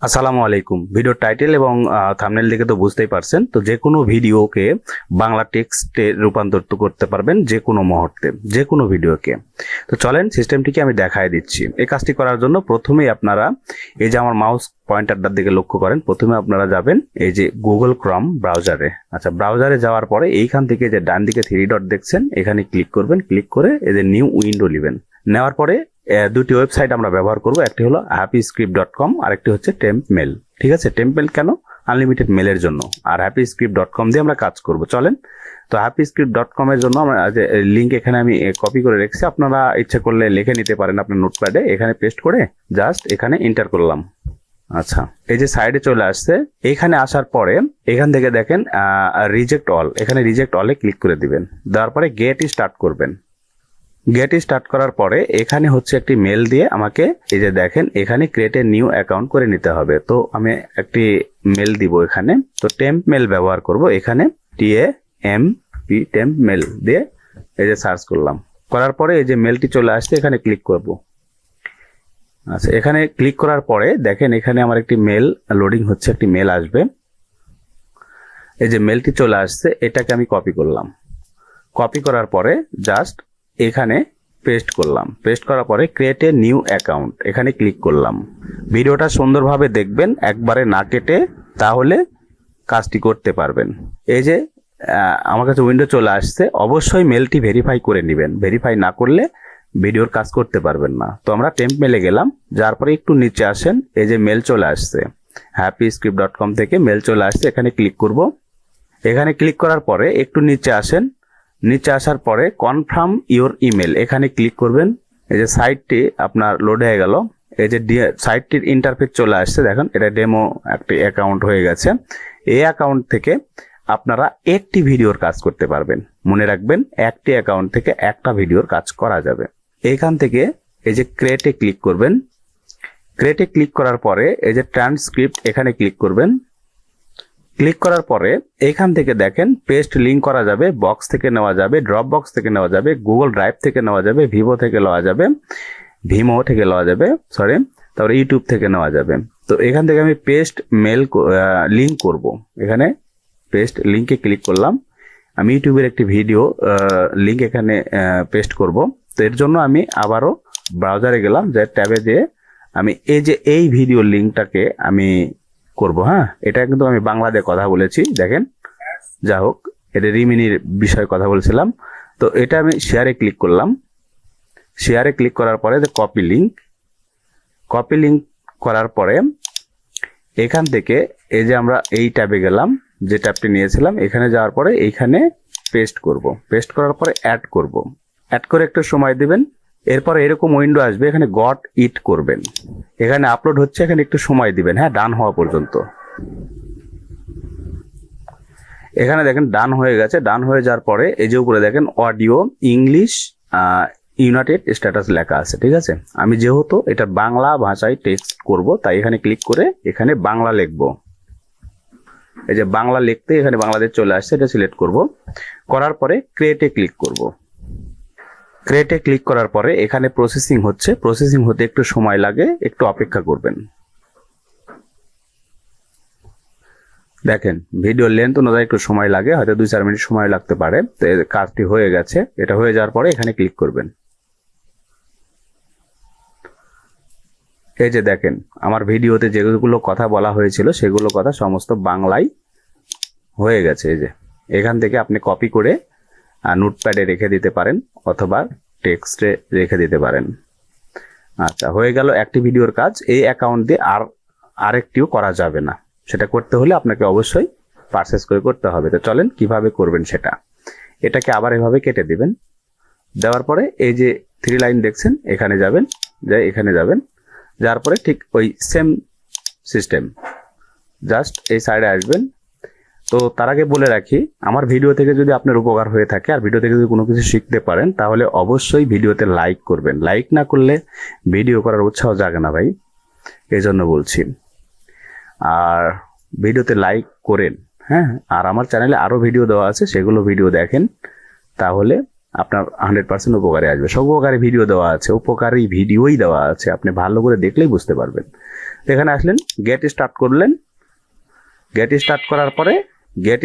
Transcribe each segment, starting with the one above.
আসসালামু আলাইকুম। Video title এবং থাম্বনেল দেখে তো বুঝতেই পারছেন। তো যে কোনো ভিডিওকে বাংলা টেক্সটে রূপান্তরিত করতে পারবেন যে কোনো মুহূর্তে, যে কোনো ভিডিওকে। তো চলেন সিস্টেমটিকে আমি দেখায় দিচ্ছি। এই কাজটি করার জন্য প্রথমেই আপনারা এই যে আমার মাউস পয়েন্টারটার দিকে লক্ষ্য করেন, প্রথমে আপনারা যাবেন এই যে গুগল ক্রোম ব্রাউজারে। আচ্ছা, ব্রাউজারে যাওয়ার পরে এইখান থেকে যে ডান দিকে 3 ডট দেখছেন, এখানে ক্লিক করবেন। ক্লিক করে এই যে নিউ উইন্ডো নেবেন। নেওয়ার পরে দুটি ওয়েবসাইট আমরা ব্যবহার করব। একটি হলো happyscript.com, আরেকটি হচ্ছে টেম্পমেল। ঠিক আছে, টেম্পমেল কেন? আনলিমিটেড মেলের জন্য। আর happyscript.com দিয়ে আমরা কাজ করব। চলেন। তো happyscript.com এর জন্য আমরা যে লিংক এখানে আমি কপি করে রেখেছি, আপনারা ইচ্ছা করলে লিখে নিতে পারেন আপনার নোটপ্যাডে। এখানে পেস্ট করে জাস্ট এখানে এন্টার করলাম। আচ্ছা, এই যে সাইডে চলে আসছে। এখানে আসার পরে এখান থেকে দেখেন রিজেক্ট অল, এখানে রিজেক্ট অলে ক্লিক করে দিবেন। দেওয়ার পরে গেট স্টার্ট করবেন। গেট স্টার্ট করার পরে এখানে হচ্ছে একটি মেল দিয়ে আমাকে এই যে দেখেন এখানে ক্রিয়েট এ নিউ অ্যাকাউন্ট করে নিতে হবে। তো আমি একটি মেল দিব এখানে। তো টেম্প মেল ব্যবহার করব। এখানে TAMP টেম্প মেল দিয়ে এই যে সার্চ করলাম। করার পরে এই যে মেলটি চলে আসছে, এখানে ক্লিক করব। আচ্ছা, এখানে ক্লিক করার পরে দেখেন এখানে আমার একটি মেল লোডিং হচ্ছে, একটি মেল আসবে। এই যে মেলটি চলে আসছে, এটাকে আমি কপি করলাম। কপি করার পরে জাস্ট এখানে পেস্ট করলাম। পেস্ট করার পরে ক্রিয়েট এ নিউ অ্যাকাউন্ট, এখানে ক্লিক করলাম। ভিডিওটা সুন্দরভাবে দেখবেন, একবারে না কেটে, তাহলে কাজটি করতে পারবেন। এই যে আমার কাছে উইন্ডো চলে আসছে। অবশ্যই মেলটি ভেরিফাই করে নেবেন, ভেরিফাই না করলে ভিডিওর কাজ করতে পারবেন না। তো আমরা টেম্প মেলে গেলাম। যার পরে একটু নিচে আসেন, এই যে মেল চলে আসছে, happyscript.com থেকে মেল চলে আসছে। এখানে ক্লিক করব। এখানে ক্লিক করার পরে একটু নিচে আসেন। নিচে আসার পরে কনফার্ম ইওর ইমেল, এখানে ক্লিক করবেন। এই যে সাইটটি আপনার লোড হয়ে গেল। এই যে সাইটটির ইন্টারফেস চলে আসছে, দেখেন এটা ডেমো একটি অ্যাকাউন্ট হয়ে গেছে। এই অ্যাকাউন্ট থেকে আপনারা একটি ভিডিওর কাজ করতে পারবেন। মনে রাখবেন, একটি অ্যাকাউন্ট থেকে একটা ভিডিওর কাজ করা যাবে। এইখান থেকে এই যে ক্রিয়েটে ক্লিক করবেন। ক্রিয়েটে ক্লিক করার পরে এই যে ট্রান্সক্রিপ্ট, এখানে ক্লিক করবেন। ক্লিক করার পরে এখান থেকে দেখেন পেস্ট লিঙ্ক করা যাবে, বক্স থেকে নেওয়া যাবে, ড্রপ বক্স থেকে নেওয়া যাবে, গুগল ড্রাইভ থেকে নেওয়া যাবে, ভিভো থেকে নেওয়া যাবে, ভিমো থেকে নেওয়া যাবে, তারপরে ইউটিউব থেকে নেওয়া যাবে। তো এখান থেকে আমি পেস্ট মেল লিঙ্ক করব। এখানে পেস্ট লিঙ্কে ক্লিক করলাম। আমি ইউটিউবের একটি ভিডিও লিঙ্ক এখানে পেস্ট করব। তো এর জন্য আমি আবারও ব্রাউজারে গেলাম, যে ট্যাবে যেয়ে আমি এই ভিডিও লিঙ্কটাকে আমি করব। হ্যাঁ, এটা কিন্তু আমি বাংলাতে কথা বলেছি, দেখেন। যা হোক, এটা রিমিনির বিষয়ে কথা বলছিলাম। তো এটা আমি শেয়ারে ক্লিক করলাম। শেয়ারে ক্লিক করার পরে কপি লিঙ্ক, কপি লিঙ্ক করার পরে এখান থেকে এই যে আমরা এই ট্যাবে গেলাম, যে ট্যাবটি নিয়েছিলাম, এখানে যাওয়ার পরে এইখানে পেস্ট করব। পেস্ট করার পরে অ্যাড করব। অ্যাড করে একটু সময় দিবেন। এরপরে এরকম উইন্ডো আসবে, এখানে গট ইট করবেন। এখানে আপলোড হচ্ছে, এখানে একটু সময় দিবেন, হ্যাঁ, ডান হওয়া পর্যন্ত। এখানে দেখেন ডান হয়ে গেছে। ডান হয়ে যাওয়ার পরে এই যে উপরে দেখেন অডিও ইংলিশ ইউনাইটেড স্ট্যাটাস লেখা আছে। ঠিক আছে, আমি যেহেতু এটা বাংলা ভাষায় টেক্সট করব, তাই এখানে ক্লিক করে এখানে বাংলা লিখব। এই যে বাংলা লিখতে এখানে বাংলাদেশ চলে আসছে, এটা সিলেক্ট করব। করার পরে ক্রিয়েটে ক্লিক করব। ক্রিয়েটে ক্লিক করার পরে এখানে প্রসেসিং হচ্ছে। প্রসেসিং হতে একটু সময় লাগে, একটু অপেক্ষা করবেন। দেখেন ভিডিও লেন্থ অনুযায়ী একটু সময় লাগে, হয়তো 2-4 মিনিট সময় লাগতে পারে। তো কাজটি হয়ে গেছে। এটা হয়ে যাওয়ার পরে এখানে ক্লিক করবেন। এই যে দেখেন আমার ভিডিওতে যেগুলো কথা বলা হয়েছিল সেগুলো কথা সমস্ত বাংলায় হয়ে গেছে। এই যে এখান থেকে আপনি কপি করে নোটপ্যাডে রেখে দিতে পারেন, অথবা টেক্সটে রেখে দিতে পারেন। আচ্ছা, হয়ে গেল একটি ভিডিওর কাজ। এই অ্যাকাউন্ট দিয়ে আরেকটিও করা যাবে না। সেটা করতে হলে আপনাকে অবশ্যই পারচেজ করে করতে হবে। তো চলেন কিভাবে করবেন সেটা। এটাকে আবার এভাবে কেটে দিবেন। দেওয়ার পরে এই যে 3 লাইন দেখছেন, এখানে যাবেন, এখানে যাবেন। যার পরে ঠিক ওই সেম সিস্টেম, জাস্ট এই সাইডে আসবেন। তো তার আগে বলে রাখি, আমার ভিডিও থেকে যদি আপনার উপকার হয়ে থাকে আর ভিডিও থেকে যদি কোনো কিছু শিখতে পারেন, তাহলে অবশ্যই ভিডিওতে লাইক করবেন। লাইক না করলে ভিডিও করার উৎসাহ জাগে না ভাই, এই জন্য বলছি। আর ভিডিওতে লাইক করেন, হ্যাঁ। আর আমার চ্যানেলে আরও ভিডিও দেওয়া আছে, সেগুলো ভিডিও দেখেন, তাহলে আপনার 100% উপকারে আসবে। সব উপকারী ভিডিও দেওয়া আছে, উপকারী ভিডিওই দেওয়া আছে, আপনি ভালো করে দেখলেই বুঝতে পারবেন। তো এখানে আসলেন, গেট স্টার্ট করলেন। গেট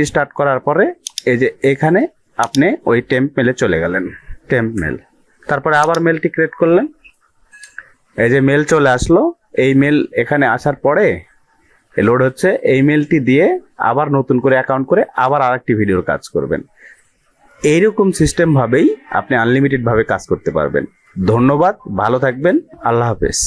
স্টার্ট করার পরে এই যে এখানে আপনি ওই টেম্প মেলে চলে গেলেন, টেম্প মেল। তারপরে আবার মেলটি ক্রিয়েট করলেন। এই যে মেল চলে আসলো, এই মেল এখানে আসার পরে লোড হচ্ছে, এই মেলটি দিয়ে আবার নতুন করে অ্যাকাউন্ট করে আবার আরেকটি ভিডিওর কাজ করবেন। এইরকম সিস্টেম ভাবেই আপনি আনলিমিটেড ভাবে কাজ করতে পারবেন। ধন্যবাদ, ভালো থাকবেন, আল্লাহ হাফেজ।